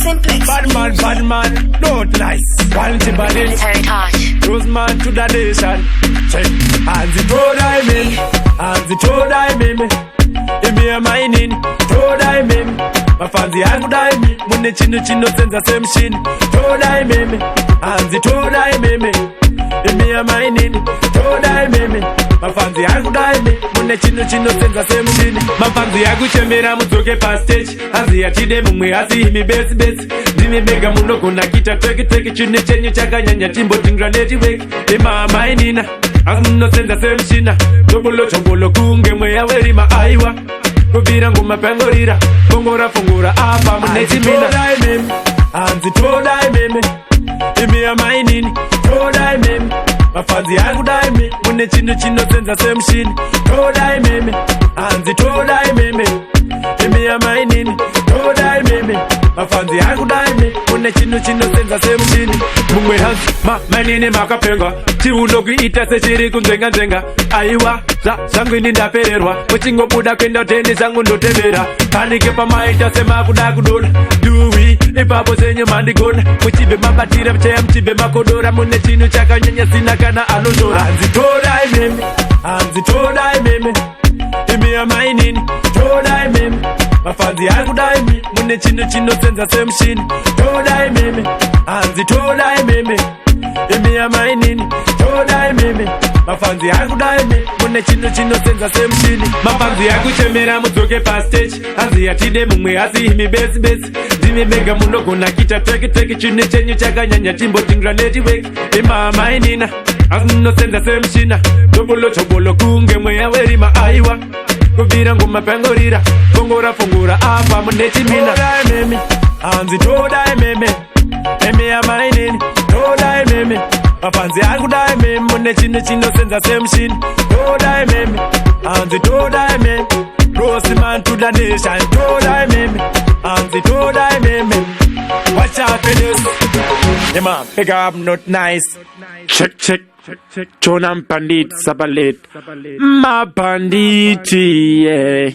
Simplex. Bad man, don't nice. One Timberland, Military touch. Rose man to the nation. Check. Hands it road I'm in. Hands it road I'm in. Give me a mining. Road I'm in. Mafanzi yangu daimi. Mune chino senza same shin. Road I'm in. Hands it road I'm in. Give me a mining. Road I'm in. Mafanzi yangu daimi. Mune chino senza same shin. Mafanzi yangu chemera mutoke pa stage. Hanzi ya chide mumwe hasi himi base. Dimi bega muno kuna kita teke chine chenye chakanyanya timbo tingra network. Ima mainina. Amuno senza same shina. Chobolo kunge mwe ya weri maaiwa. Kubira nguma pengorira. Fungura apa muneti mina. Hanzi toda imeme. Imi ya mainini. Toda imeme. Mafanzi yangu daimi. Mune chino senza same shin. Toda imeme. Hanzi toda imeme. Imi ya mainini. Toda imeme. Mafanzi yangu daimi. Mune chino senza same shin. Mungwe hanzi mainini makapenga. Chiundo kuita se chiri kunzenga. Aiwa zangu ini ndapererwa. Kuchingo buda kwenda teni zangu ndotevera. Panike pa maita sema kuda kudola. Dui ipapo zenye mandigona. Kuchibe mabatira mchaya mchibe makodora. Mune chino chakanyanya sina kana alondora. Hanzi toda imeme. Imi ya mainini. Toda imeme. Mafanzi yangu daimi. Mune chino senza same shin. Toda imeme. Hanzi toda imeme. Imi ya mainini. Toda imeme. Mafanzi yangu daimi. Mune chino senza same shin. Mafanzi yangu chemera mutoke pa stage. Hanzi ya chide mumwe hasi himi base. Dimi bega muno kuna kita teke chine chenye chakanyanya timbo tingra network. Ima mainina. Amuno senza same shina. Chobolo kunge mwe ya weri maaiwa. Kubira nguma pengorira. Fungura apa muneti mina. Hanzi toda imeme. Emi ya mainini. Toda imeme. Mafanzi yangu daimi. Mune chino senza same shin. Toda imeme. Hanzi toda imeme. Rose man to the nation. Toda imeme. Hanzi toda imeme. Watch out for this. Yeah man, pick up not nice. Check. Chonam pandit sabalet. Ma panditi, yeah.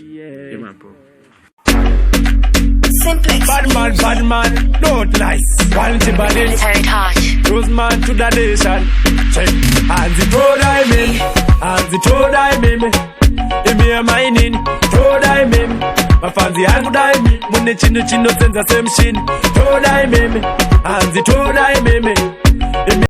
Simplex. Bad man, don't nice. One Timberland, Military touch. Rose man to the nation. Check. Hands it toda imeme. Hanzi toda imeme. Imi ya mainini. Toda imeme. Mafanzi yangu daimi. Mune chino senza same shin. Toda imeme. Hanzi toda imeme.